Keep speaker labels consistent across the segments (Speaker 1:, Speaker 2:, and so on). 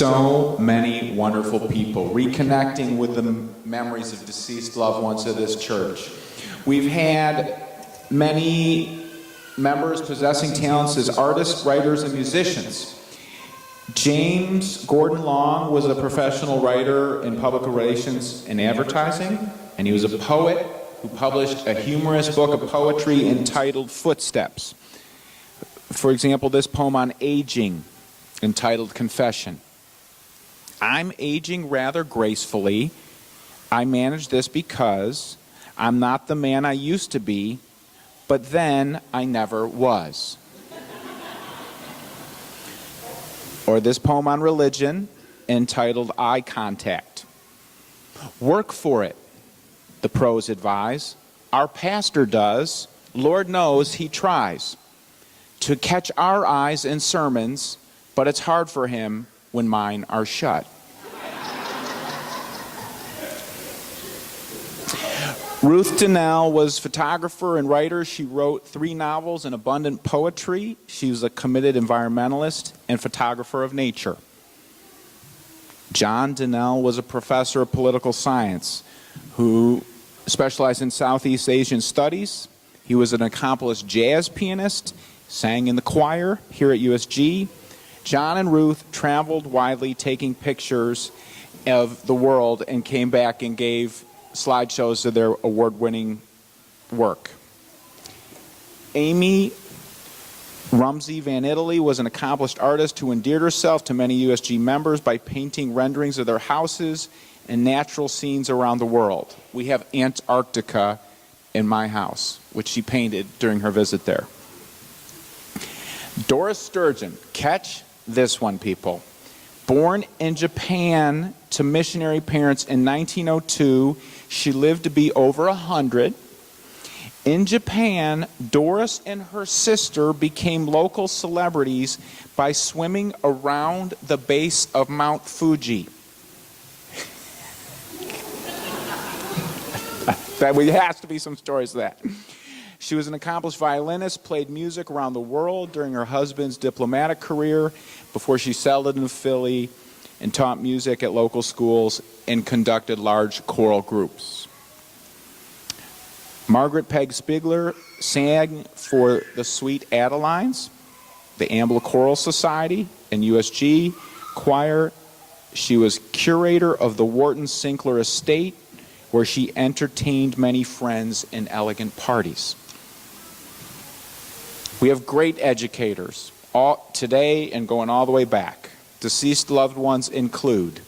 Speaker 1: so many wonderful people, reconnecting with the memories of deceased loved ones of this church. We've had many members possessing talents as artists, writers, and musicians. James Gordon Long was a professional writer in public relations and advertising, and he was a poet who published a humorous book of poetry entitled Footsteps. For example, this poem on aging, entitled Confession. I'm aging rather gracefully. I manage this because I'm not the man I used to be, but then I never was. Or this poem on religion, entitled Eye Contact. Work for it, the pros advise. Our pastor does. Lord knows he tries to catch our eyes in sermons, but it's hard for him when mine are shut. Ruth Donnell was photographer and writer. She wrote 3 novels and abundant poetry. She was a committed environmentalist and photographer of nature. John Donnell was a professor of political science who specialized in Southeast Asian studies. He was an accomplished jazz pianist, sang in the choir here at USG. John and Ruth traveled widely taking pictures of the world and came back and gave slideshows of their award-winning work. Amy Rumsey Van Italy was an accomplished artist who endeared herself to many USG members by painting renderings of their houses and natural scenes around the world. We have Antarctica in my house, which she painted during her visit there. Doris Sturgeon, catch this one, people. Born in Japan to missionary parents in 1902, she lived to be over 100. In Japan, Doris and her sister became local celebrities by swimming around the base of Mount Fuji. There has to be some stories of that. She was an accomplished violinist, played music around the world during her husband's diplomatic career before she settled in Philly and taught music at local schools and conducted large choral groups. Margaret Peg Spigler sang for the Sweet Adelines, the Ambler Choral Society, and USG Choir. She was curator of the Wharton Sinclair Estate, where she entertained many friends in elegant parties. We have great educators today and going all the way back. Deceased loved ones include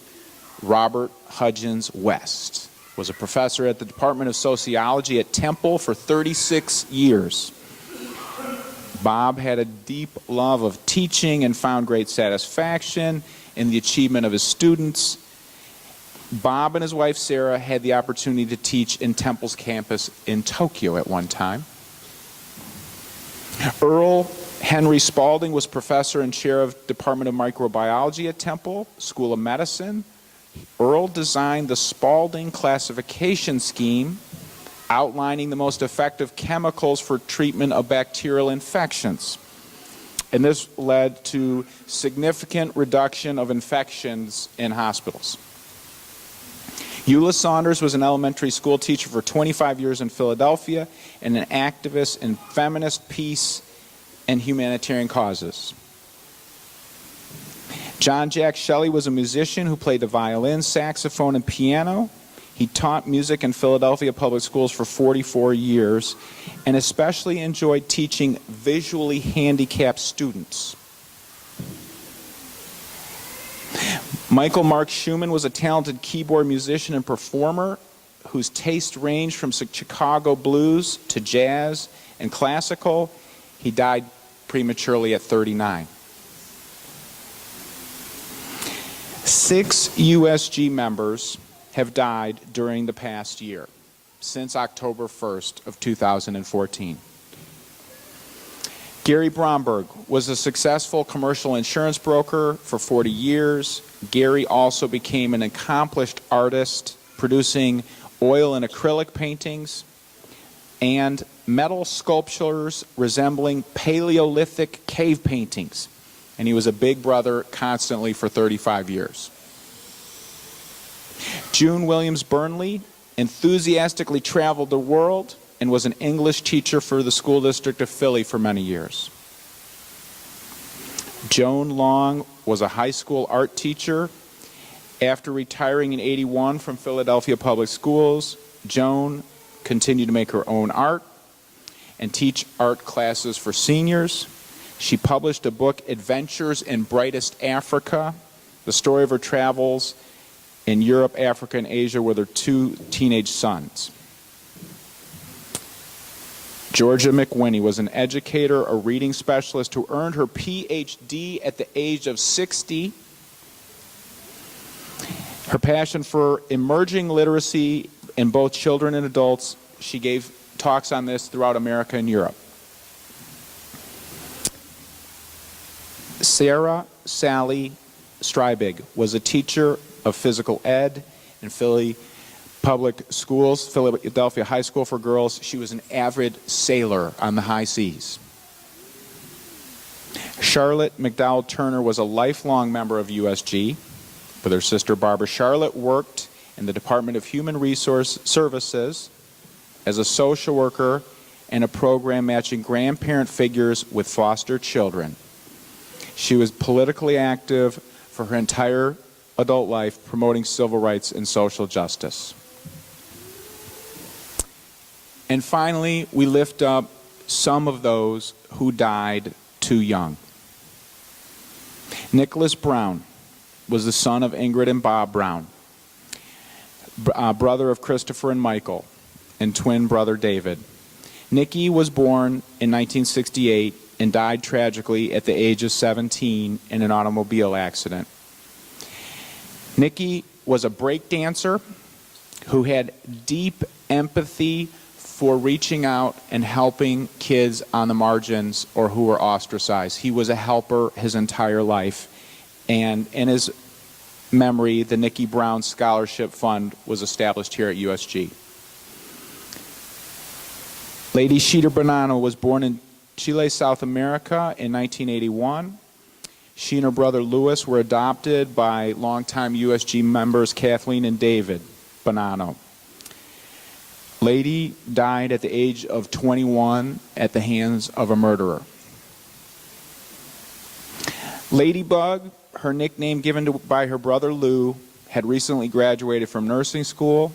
Speaker 1: Robert Hudgens West, was a professor at the Department of Sociology at Temple for 36 years. Bob had a deep love of teaching and found great satisfaction in the achievement of his students. Bob and his wife Sarah had the opportunity to teach in Temple's campus in Tokyo at one time. Earl Henry Spalding was professor and chair of Department of Microbiology at Temple School of Medicine. Earl designed the Spalding classification scheme, outlining the most effective chemicals for treatment of bacterial infections. And this led to significant reduction of infections in hospitals. Eula Saunders was an elementary school teacher for 25 years in Philadelphia and an activist in feminist, peace, and humanitarian causes. John Jack Shelley was a musician who played the violin, saxophone, and piano. He taught music in Philadelphia public schools for 44 years and especially enjoyed teaching visually handicapped students. Michael Mark Schumann was a talented keyboard musician and performer whose taste ranged from Chicago blues to jazz and classical. He died prematurely at 39. 6 USG members have died during the past year, since October 1st of 2014. Gary Bromberg was a successful commercial insurance broker for 40 years. Gary also became an accomplished artist, producing oil and acrylic paintings and metal sculptures resembling Paleolithic cave paintings. and he was a big brother constantly for 35 years. June Williams Burnley enthusiastically traveled the world and was an English teacher for the school district of Philly for many years. Joan Long was a high school art teacher. After retiring in '81 from Philadelphia Public Schools, Joan continued to make her own art and teach art classes for seniors. She published a book, Adventures in Brightest Africa, the story of her travels in Europe, Africa, and Asia with her 2 teenage sons. Georgia McWhinney was an educator, a reading specialist who earned her PhD at the age of 60. Her passion for emerging literacy in both children and adults, she gave talks on this throughout America and Europe. Sarah Sally Strybig was a teacher of physical ed in Philly Public Schools, Philadelphia High School for Girls. She was an avid sailor on the high seas. Charlotte McDowell Turner was a lifelong member of USG with her sister Barbara. Charlotte worked in the Department of Human Resource Services as a social worker in a program matching grandparent figures with foster children. She was politically active for her entire adult life, promoting civil rights and social justice. And finally, we lift up some of those who died too young. Nicholas Brown was the son of Ingrid and Bob Brown, brother of Christopher and Michael, and twin brother David. Nicky was born in 1968 and died tragically at the age of 17 in an automobile accident. Nicky was a break dancer who had deep empathy for reaching out and helping kids on the margins or who were ostracized. He was a helper his entire life, and in his memory, the Nicky Brown Scholarship Fund was established here at USG. Lady Sheeta Bonanno was born in Chile, South America in 1981. She and her brother Louis were adopted by longtime USG members Kathleen and David Bonanno. Lady died at the age of 21 at the hands of a murderer. Ladybug, her nickname given by her brother Lou, had recently graduated from nursing school,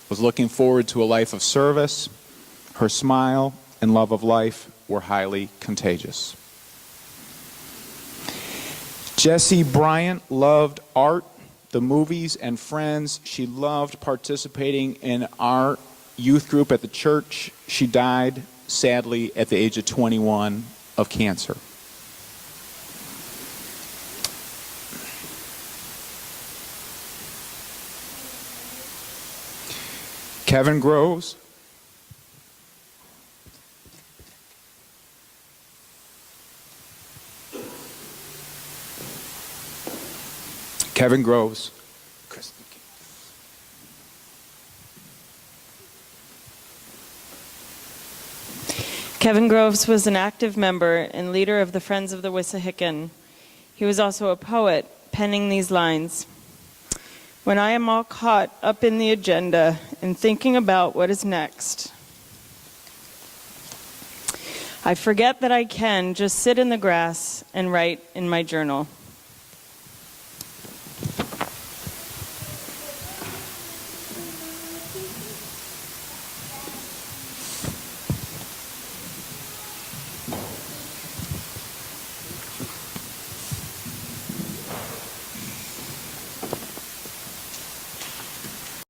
Speaker 1: was looking forward to a life of service. Her smile and love of life were highly contagious. Jessie Bryant loved art, the movies, and friends. She loved participating in our youth group at the church. She died, sadly, at the age of 21 of cancer. Kevin Groves. Kevin Groves.
Speaker 2: Kevin Groves was an active member and leader of the Friends of the Wissahickon. He was also a poet, penning these lines. When I am all caught up in the agenda and thinking about what is next, I forget that I can just sit in the grass and write in my journal.